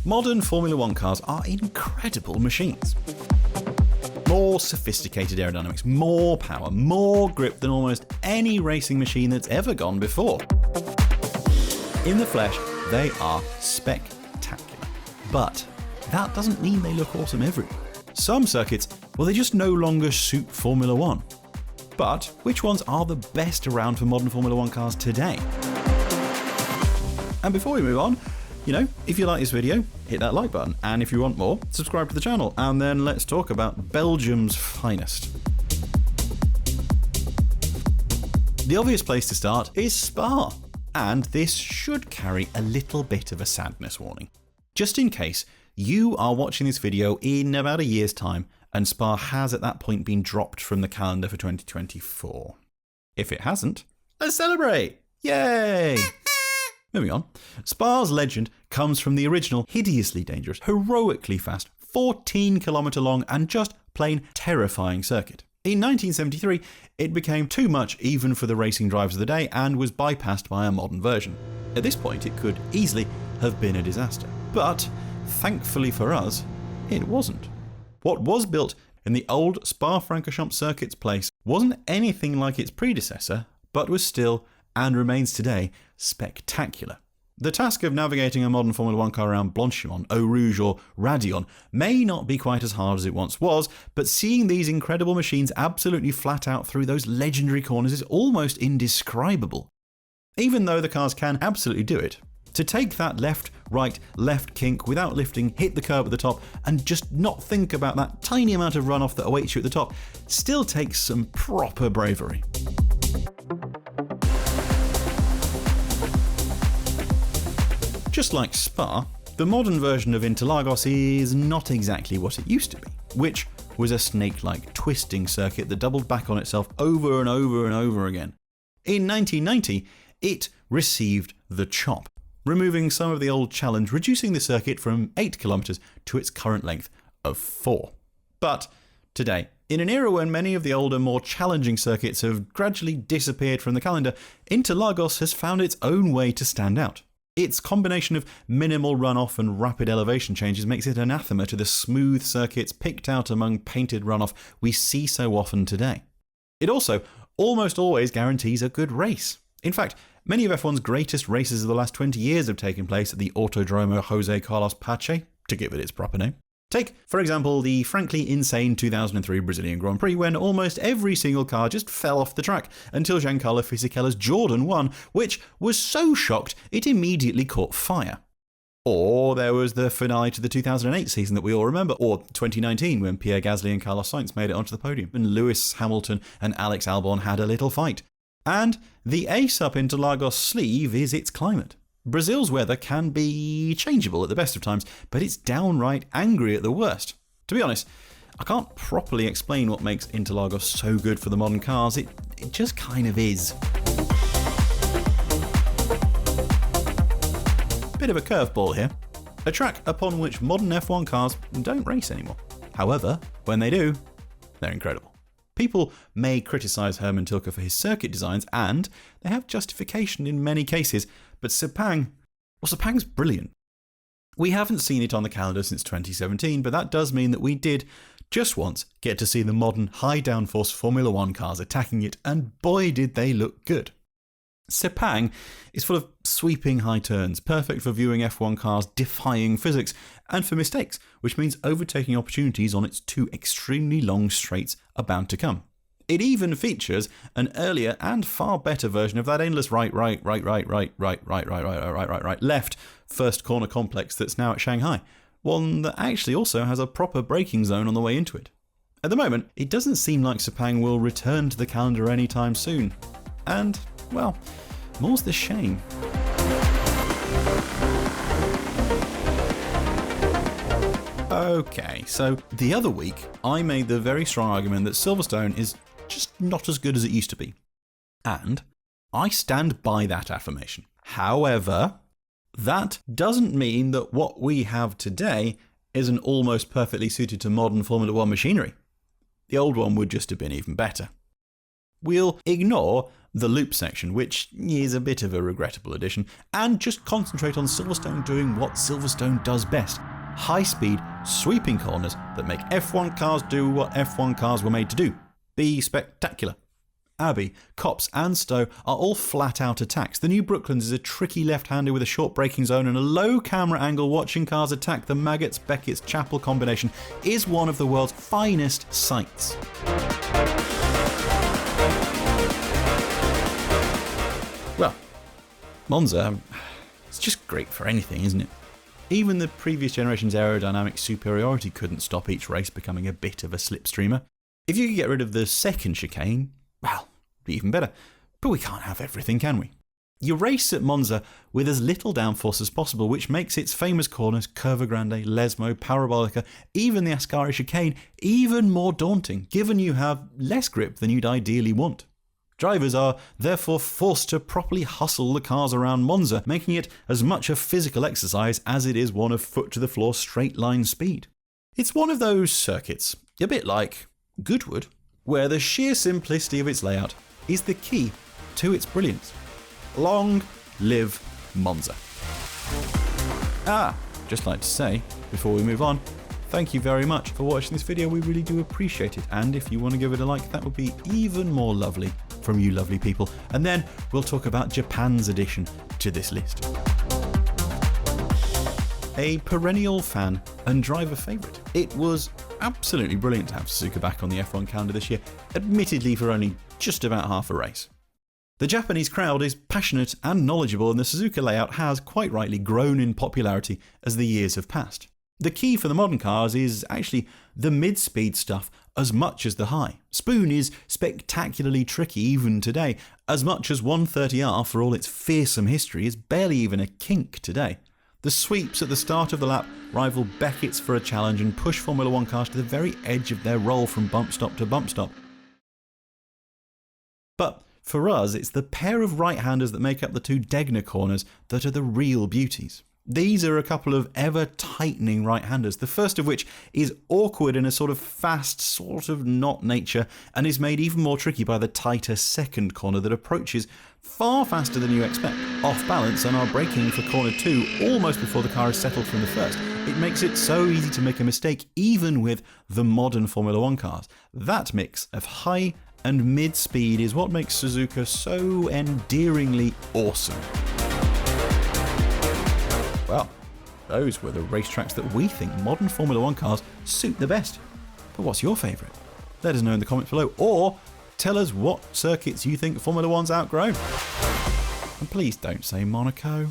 Modern Formula One cars are incredible machines. More sophisticated aerodynamics, more power, more grip than almost any racing machine that's ever gone before. In the flesh, they are spectacular. But that doesn't mean they look awesome everywhere. Some circuits, well, they just no longer suit Formula One. But which ones are the best around for modern Formula One cars today? And before we move on, if you like this video, hit that like button, and if you want more, subscribe to the channel, and then let's talk about Belgium's finest. The obvious place to start is Spa, and this should carry a little bit of a sadness warning. Just in case you are watching this video in about a year's time, and Spa has at that point been dropped from the calendar for 2024. If it hasn't, let's celebrate! Yay! Moving on, Spa's legend comes from the original hideously dangerous, heroically fast, 14-kilometre long and just plain terrifying circuit. In 1973, it became too much even for the racing drivers of the day and was bypassed by a modern version. At this point, it could easily have been a disaster. But, thankfully for us, it wasn't. What was built in the old Spa-Francorchamps circuit's place wasn't anything like its predecessor, but was still, and remains today, spectacular. The task of navigating a modern Formula One car around Blanchimont, Eau Rouge or Raidillon may not be quite as hard as it once was, but seeing these incredible machines absolutely flat out through those legendary corners is almost indescribable. Even though the cars can absolutely do it, to take that left, right, left kink without lifting, hit the curb at the top, and just not think about that tiny amount of runoff that awaits you at the top still takes some proper bravery. Just like Spa, the modern version of Interlagos is not exactly what it used to be, which was a snake-like twisting circuit that doubled back on itself over and over and over again. In 1990, it received the chop, removing some of the old challenge, reducing the circuit from 8 kilometres to its current length of 4. But today, in an era when many of the older, more challenging circuits have gradually disappeared from the calendar, Interlagos has found its own way to stand out. Its combination of minimal runoff and rapid elevation changes makes it anathema to the smooth circuits picked out among painted runoff we see so often today. It also almost always guarantees a good race. In fact, many of F1's greatest races of the last 20 years have taken place at the Autodromo José Carlos Pache, to give it its proper name. Take, for example, the frankly insane 2003 Brazilian Grand Prix when almost every single car just fell off the track until Giancarlo Fisichella's Jordan won, which was so shocked it immediately caught fire. Or there was the finale to the 2008 season that we all remember, or 2019 when Pierre Gasly and Carlos Sainz made it onto the podium, and Lewis Hamilton and Alex Albon had a little fight. And the ace up Interlagos sleeve is its climate. Brazil's weather can be changeable at the best of times, but it's downright angry at the worst. To be honest, I can't properly explain what makes Interlagos so good for the modern cars. It just kind of is. Bit of a curveball here. A track upon which modern F1 cars don't race anymore. However, when they do, they're incredible. People may criticise Hermann Tilke for his circuit designs, and they have justification in many cases, but Sepang's brilliant. We haven't seen it on the calendar since 2017, but that does mean that we did, just once, get to see the modern high downforce Formula One cars attacking it, and boy did they look good. Sepang is full of sweeping high turns, perfect for viewing F1 cars defying physics, and for mistakes, which means overtaking opportunities on its 2 extremely long straights are bound to come. It even features an earlier and far better version of that endless right, left first corner complex that's now at Shanghai, one that actually also has a proper braking zone on the way into it. At the moment, it doesn't seem like Sepang will return to the calendar anytime soon. And, well, more's the shame. Okay, so the other week I made the very strong argument that Silverstone is just not as good as it used to be. And I stand by that affirmation. However, that doesn't mean that what we have today isn't almost perfectly suited to modern Formula One machinery. The old one would just have been even better. We'll ignore the loop section, which is a bit of a regrettable addition, and just concentrate on Silverstone doing what Silverstone does best: high-speed, sweeping corners that make F1 cars do what F1 cars were made to do: be spectacular. Abbey, Copse and Stowe are all flat-out attacks. The new Brooklands is a tricky left-hander with a short braking zone and a low camera angle. Watching cars attack the Maggots, Beckett's, Chapel combination is one of the world's finest sights. Well, Monza, it's just great for anything, isn't it? Even the previous generation's aerodynamic superiority couldn't stop each race becoming a bit of a slipstreamer. If you could get rid of the second chicane, well, even better. But we can't have everything, can we? You race at Monza with as little downforce as possible, which makes its famous corners, Curva Grande, Lesmo, Parabolica, even the Ascari chicane, even more daunting, given you have less grip than you'd ideally want. Drivers are therefore forced to properly hustle the cars around Monza, making it as much a physical exercise as it is one of foot-to-the-floor straight-line speed. It's one of those circuits, a bit like Goodwood, where the sheer simplicity of its layout is the key to its brilliance. Long live Monza. Just like to say, before we move on, thank you very much for watching this video. We really do appreciate it, and if you want to give it a like, that would be even more lovely from you lovely people. And then we'll talk about Japan's addition to this list. A perennial fan and driver favourite. It was absolutely brilliant to have Suzuka back on the F1 calendar this year, admittedly for only just about half a race. The Japanese crowd is passionate and knowledgeable, and the Suzuka layout has, quite rightly, grown in popularity as the years have passed. The key for the modern cars is actually the mid-speed stuff as much as the high. Spoon is spectacularly tricky even today, as much as 130R, for all its fearsome history, is barely even a kink today. The sweeps at the start of the lap rival Beckett's for a challenge and push Formula 1 cars to the very edge of their roll from bump stop to bump stop. But for us, it's the pair of right-handers that make up the two Degner corners that are the real beauties. These are a couple of ever-tightening right-handers, the first of which is awkward in a sort of fast, sort of not nature, and is made even more tricky by the tighter second corner that approaches far faster than you expect, off balance, and are braking for corner 2 almost before the car is settled from the first. It makes it so easy to make a mistake even with the modern Formula 1 cars. That mix of high and mid-speed is what makes Suzuka so endearingly awesome. Well, those were the racetracks that we think modern Formula 1 cars suit the best. But what's your favourite? Let us know in the comments below, or tell us what circuits you think Formula 1's outgrown. And please don't say Monaco.